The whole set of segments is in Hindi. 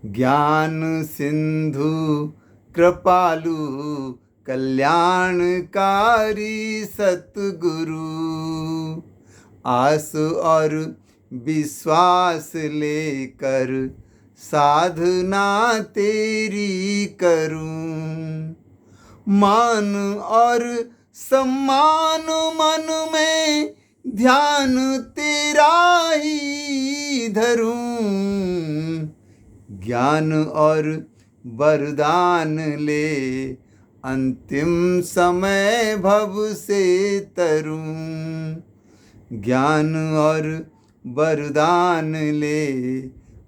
ज्ञान सिंधु कृपालु कल्याणकारी सतगुरु, आस और विश्वास लेकर साधना तेरी करूं। मान और सम्मान मन में ध्यान तेरा ही धरूं। ज्ञान और वरदान ले अंतिम समय भव से तरूं। ज्ञान और वरदान ले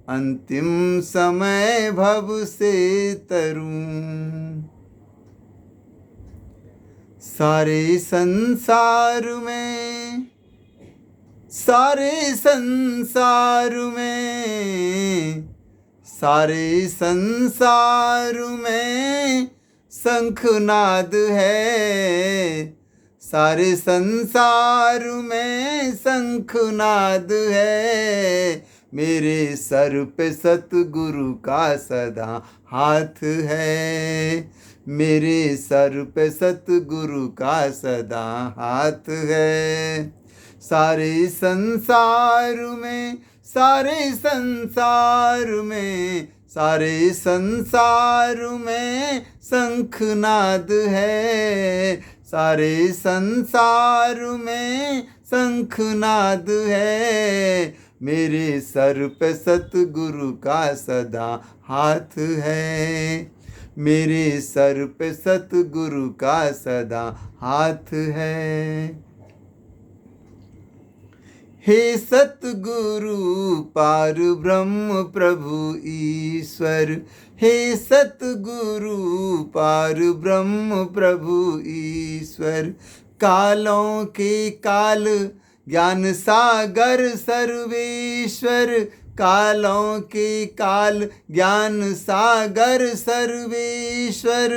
अंतिम समय भव से तरूं। सारे संसार में, सारे संसार में, सारे संसार में शंखनाद है। सारे संसार में शंखनाद है। मेरे सर पे सतगुरु का सदा हाथ है। मेरे सर पे सतगुरु का सदा हाथ है। सारे संसार में, सारे संसार में, सारे संसार में शंखनाद है। सारे संसार में शंखनाद है। मेरे सर पे सतगुरु का सदा हाथ है। मेरे सर पे सतगुरु का सदा हाथ है। हे सतगुरु पार ब्रह्म प्रभु ईश्वर, हे सतगुरु पार ब्रह्म प्रभु ईश्वर, कालों के काल ज्ञान सागर सर्वेश्वर, कालों के काल ज्ञान सागर सर्वेश्वर।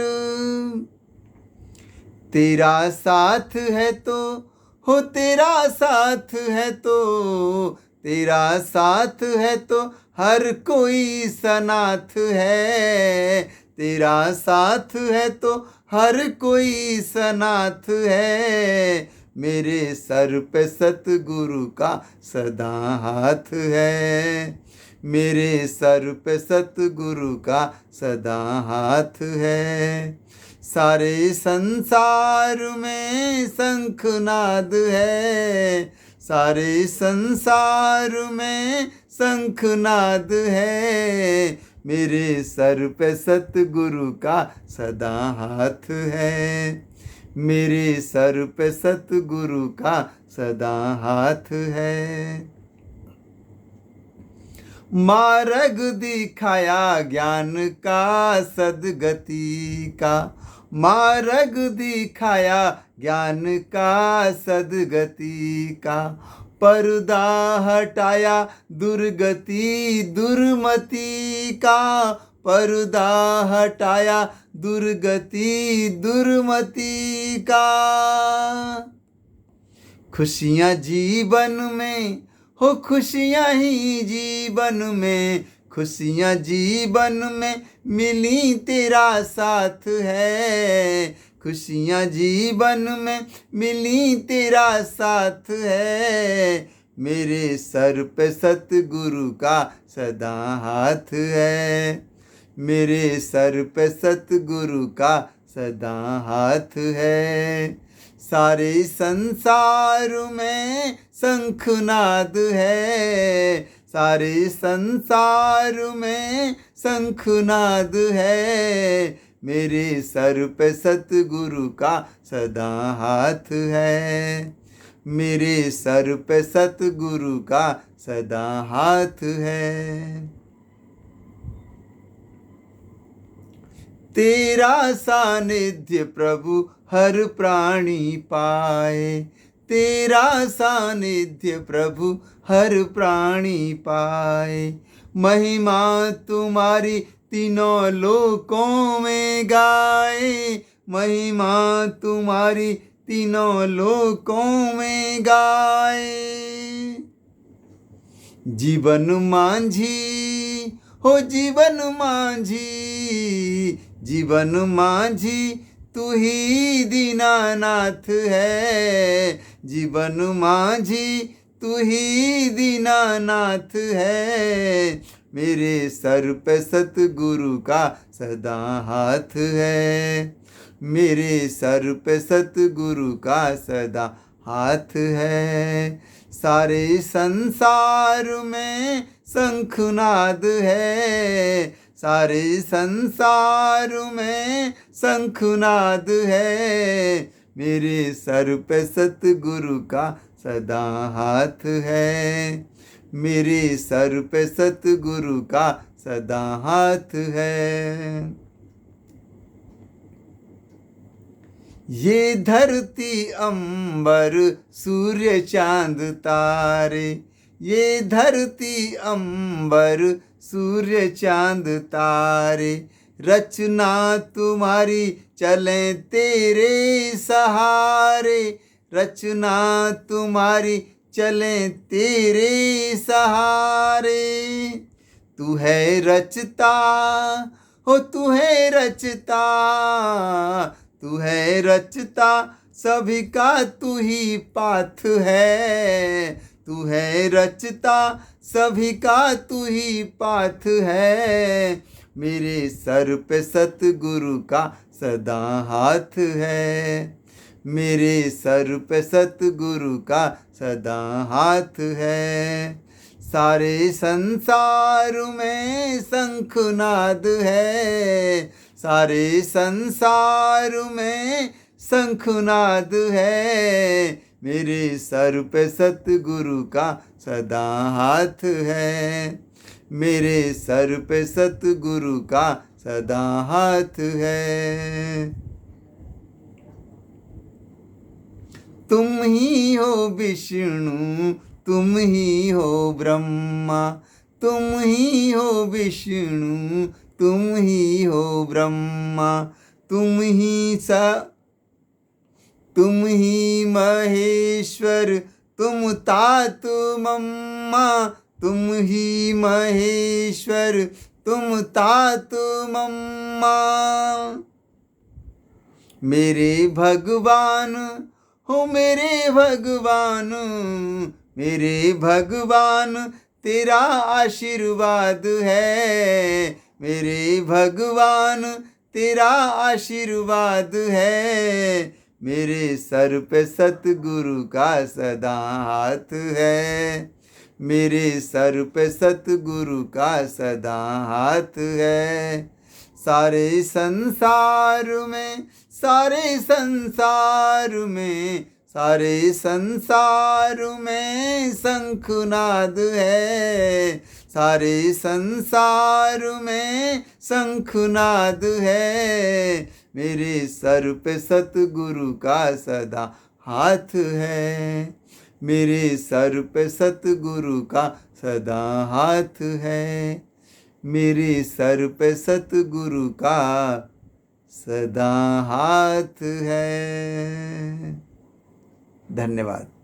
तेरा साथ है तो हो, तेरा साथ है तो, तेरा साथ है तो हर कोई सनाथ है। तेरा साथ है तो हर कोई सनाथ है। मेरे सर पे सतगुरु का सदा हाथ है। मेरे सर पे सतगुरु का सदा हाथ है। सारे संसार में शंखनाद है। सारे संसार में शंखनाद है। मेरे सर पे सतगुरु का सदा हाथ है। मेरे सर पे सतगुरु का सदा हाथ है। मार्ग दिखाया ज्ञान का सद्गति का, मार्ग दिखाया ज्ञान का सद्गति का, पर्दा हटाया दुर्गति दुर्मति का, पर्दा हटाया दुर्गति दुर्मति का। खुशियाँ जीवन में हो, खुशियाँ ही जीवन में, खुशियाँ जीवन में मिली तेरा साथ है। खुशियाँ जीवन में मिली तेरा साथ है। मेरे सर पे सतगुरु का सदा हाथ है। मेरे सर पे सतगुरु का सदा हाथ है। सारे संसार में शंखनाद है। सारे संसार में शंखनाद है। मेरे सर पे सतगुरु का सदा हाथ है। मेरे सर पे सतगुरु का सदा हाथ है। तेरा सानिध्य प्रभु हर प्राणी पाए। तेरा सानिध्य प्रभु हर प्राणी पाए। महिमा तुम्हारी तीनों लोकों में गाए। महिमा तुम्हारी तीनों लोकों में गाए। जीवन मांझी हो जीवन माझी, जीवन माझी तू ही दीनानाथ है, जीवन माझी तू ही दीनानाथ है। मेरे सर पे सतगुरु का सदा हाथ है, मेरे सर पे सतगुरु का सदा हाथ है। सारे संसार में शंखनाद है, सारे संसार में शंखनाद है। मेरे सर पे सतगुरु का सदा हाथ है, मेरे सर पे सतगुरु का सदा हाथ है। ये धरती अंबर सूर्य चांद तारे, ये धरती अंबर सूर्य चांद तारे, रचना तुम्हारी चले तेरे सहारे, रचना तुम्हारी चले तेरे सहारे। तू है रचता हो, तू है रचता, तू है रचता सभी का तू ही पाथ है, तू है रचता सभी का तू ही पाथ है। मेरे सर पे सतगुरु का सदा हाथ है, मेरे सर पे सतगुरु का सदा हाथ है। सारे संसार में शंखनाद है, सारे संसार में शंखनाद है। मेरे सर पे सतगुरु का सदा हाथ है, मेरे सर पे सतगुरु का सदा हाथ है। तुम ही हो विष्णु, तुम ही हो ब्रह्मा, तुम ही हो विष्णु, तुम ही हो ब्रह्मा, तुम ही महेश्वर, तुम तातु मम्मा, तुम ही महेश्वर, तुम तातु मम्मा। मेरे भगवान हो, मेरे भगवान, मेरे भगवान तेरा आशीर्वाद है, मेरे भगवान तेरा आशीर्वाद है। मेरे सर पे सतगुरु का सदा हाथ है, मेरे सर पे सतगुरु का सदा हाथ है। सारे संसार में, सारे संसार में, सारे संसार में शंखनाद है, सारे संसार में शंखनाद है। मेरे सर पे सतगुरु का सदा हाथ है, मेरे सर पे सतगुरु का सदा हाथ है, मेरे सर पे सतगुरु का सदा हाथ है। धन्यवाद।